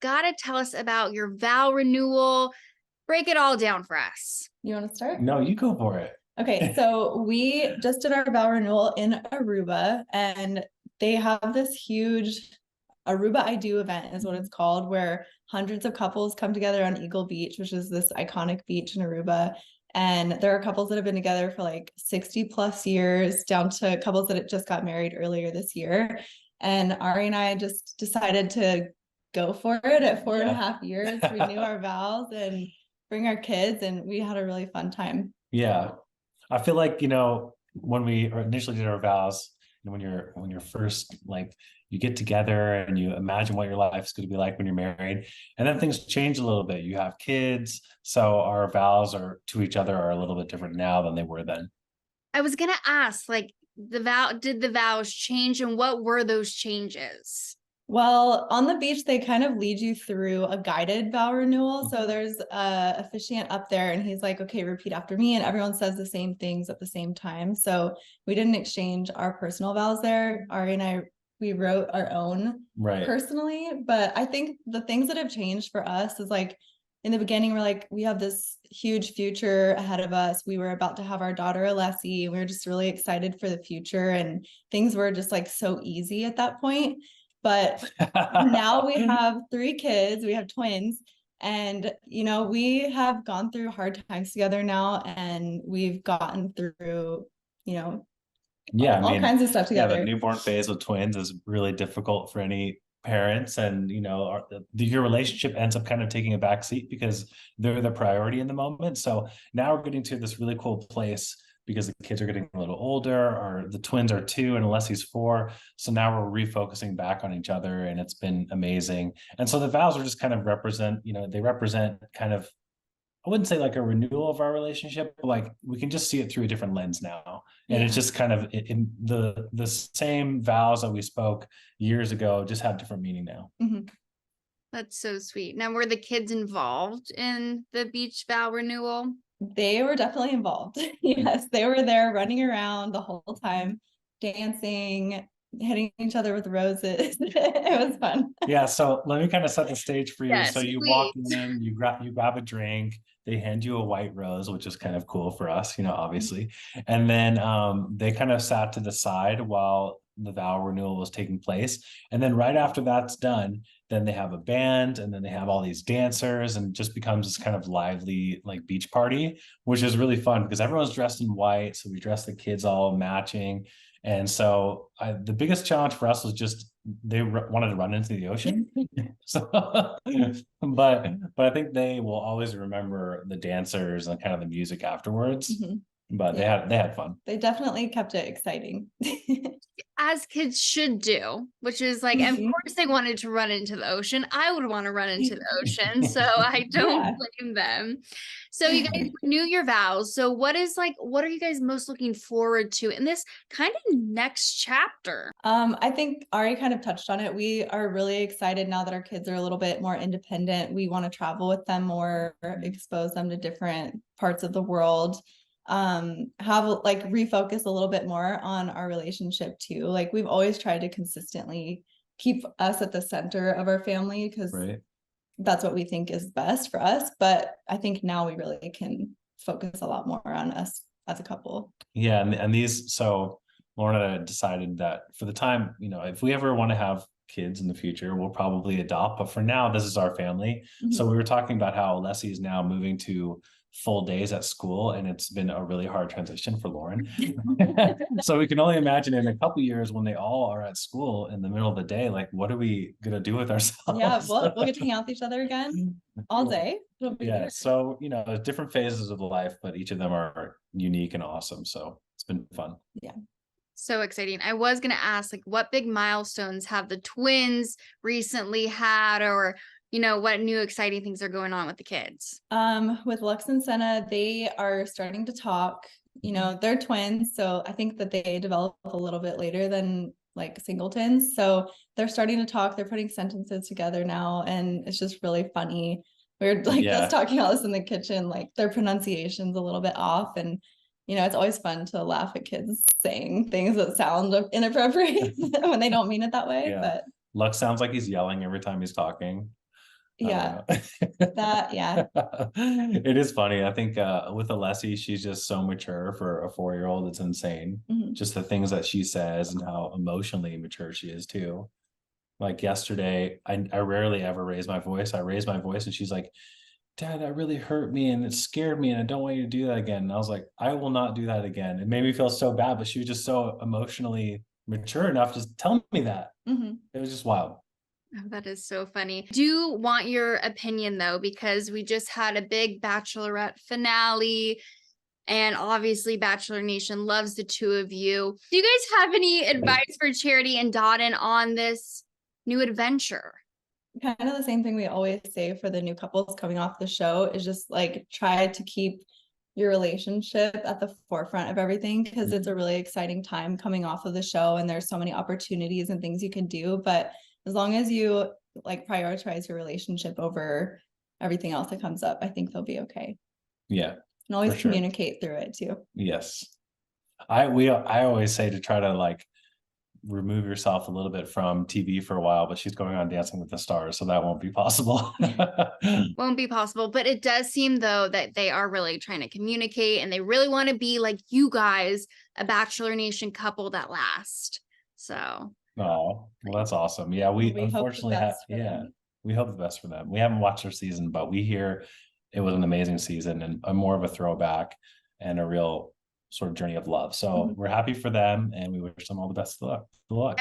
gotta tell us about your vow renewal. Break it all down for us. You want to start? No, you go for it. Okay, so we just did our vow renewal in Aruba, and they have this huge Aruba I Do event is what it's called, where hundreds of couples come together on Eagle Beach, which is this iconic beach in Aruba. And there are couples that have been together for like 60 plus years, down to couples that just got married earlier this year. And Arie and I just decided to go for it at 4.5 years, renew our vows and bring our kids, and we had a really fun time. Yeah. I feel like, when we initially did our vows, and when you're first, like, you get together and you imagine what your life's going to be like when you're married, and then things change a little bit. You have kids, so our vows to each other are a little bit different now than they were then. I was gonna ask, like, did the vows change, and what were those changes? Well, on the beach, they kind of lead you through a guided vow renewal. So there's a officiant up there, and he's like, okay, repeat after me. And everyone says the same things at the same time. So we didn't exchange our personal vows there. Arie and I, we wrote our own personally. But I think the things that have changed for us is, like, in the beginning, we're like, we have this huge future ahead of us. We were about to have our daughter, Alessi. We were just really excited for the future, and things were just like so easy at that point. But now we have 3 kids, we have twins, and, we have gone through hard times together now, and we've gotten through, all kinds of stuff together. Yeah, the newborn phase with twins is really difficult for any parents, and your relationship ends up kind of taking a back seat because they're the priority in the moment. So now we're getting to this really cool place because the kids are getting a little older, or the twins are 2 and Alessi's 4. So now we're refocusing back on each other, and it's been amazing. And so the vows are just kind of they represent kind of, I wouldn't say like a renewal of our relationship, but like we can just see it through a different lens now. And it's just kind of in the same vows that we spoke years ago just have different meaning now. Mm-hmm. That's so sweet. Now, were the kids involved in the beach vow renewal? They were definitely involved. Yes, they were there running around the whole time, dancing, hitting each other with roses. It was fun. Yeah, so let me kind of set the stage for you. Yes, so you walk in, you grab a drink, they hand you a white rose, which is kind of cool for us, obviously. And then they kind of sat to the side while the vow renewal was taking place. And then right after that's done, then they have a band, and then they have all these dancers, and just becomes this kind of lively, like, beach party, which is really fun because everyone's dressed in white. So we dress the kids all matching. And so the biggest challenge for us was just they wanted to run into the ocean. So, but I think they will always remember the dancers and kind of the music afterwards. Mm-hmm. But they had fun. They definitely kept it exciting. As kids should do, which is like, of course they wanted to run into the ocean. I would want to run into the ocean, so I don't blame them. So you guys renew your vows. So what are you guys most looking forward to in this kind of next chapter? I think Arie kind of touched on it. We are really excited now that our kids are a little bit more independent. We want to travel with them more, expose them to different parts of the world. Have like refocus a little bit more on our relationship too. Like, we've always tried to consistently keep us at the center of our family because that's what we think is best for us. But I think now we really can focus a lot more on us as a couple. Yeah. So Lauren and I decided that for the time, if we ever want to have kids in the future, we'll probably adopt, but for now, this is our family. Mm-hmm. So we were talking about how Alessi is now moving to full days at school, and it's been a really hard transition for Lauren. So we can only imagine in a couple of years when they all are at school in the middle of the day, like, what are we gonna do with ourselves? Yeah, we'll get to hang out with each other again all day. Yeah, so different phases of life, but each of them are unique and awesome. So it's been fun. Yeah. So exciting. I was gonna ask, like, what big milestones have the twins recently had, or what new exciting things are going on with the kids? With Lux and Senna, they are starting to talk. They're twins, so I think that they develop a little bit later than like singletons. So they're starting to talk. They're putting sentences together now, and it's just really funny. We're like just talking all this in the kitchen, like their pronunciation's a little bit off, and it's always fun to laugh at kids saying things that sound inappropriate when they don't mean it that way. Yeah. But Lux sounds like he's yelling every time he's talking. Yeah. That, yeah. It is funny. I think with Alessi, she's just so mature for a 4-year-old. It's insane. Just the things that she says and how emotionally mature she is too. Like yesterday, I rarely ever raise my voice. I raised my voice and she's like, Dad, that really hurt me and it scared me and I don't want you to do that again. And I was like, I will not do that again. It made me feel so bad, but she was just so emotionally mature enough to just tell me that. It was just wild. Oh, that is so funny. Do want your opinion though, because we just had a big Bachelorette finale. And obviously, Bachelor Nation loves the two of you. Do you guys have any advice for Charity and Dotun on this new adventure? Kind of the same thing we always say for the new couples coming off the show is just like try to keep your relationship at the forefront of everything, because it's a really exciting time coming off of the show and there's so many opportunities and things you can do. But as long as you like prioritize your relationship over everything else that comes up, I think they'll be okay. Yeah. And always communicate through it too. Yes. I always say to try to like remove yourself a little bit from TV for a while, but she's going on Dancing with the Stars, so that won't be possible. Won't be possible, but it does seem though that they are really trying to communicate and they really want to be like you guys, a Bachelor Nation couple that last. So oh, well, that's awesome. Yeah, we unfortunately have we hope the best for them. We haven't watched their season, but we hear it was an amazing season and a more of a throwback and a real sort of journey of love. So we're happy for them and we wish them all the best of luck.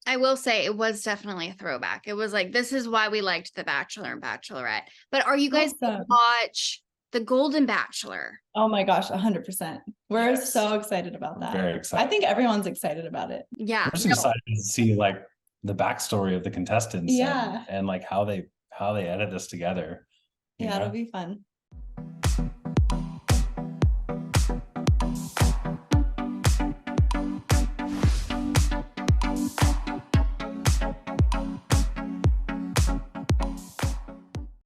I will say it was definitely a throwback. It was like, this is why we liked The Bachelor and Bachelorette. But are you guys gonna watch The Golden Bachelor? Oh my gosh, 100%. We're so excited about that. Very excited. I think everyone's excited about it. Yeah. We're just excited to see like the backstory of the contestants and like how they edit this together. Yeah, it'll be fun.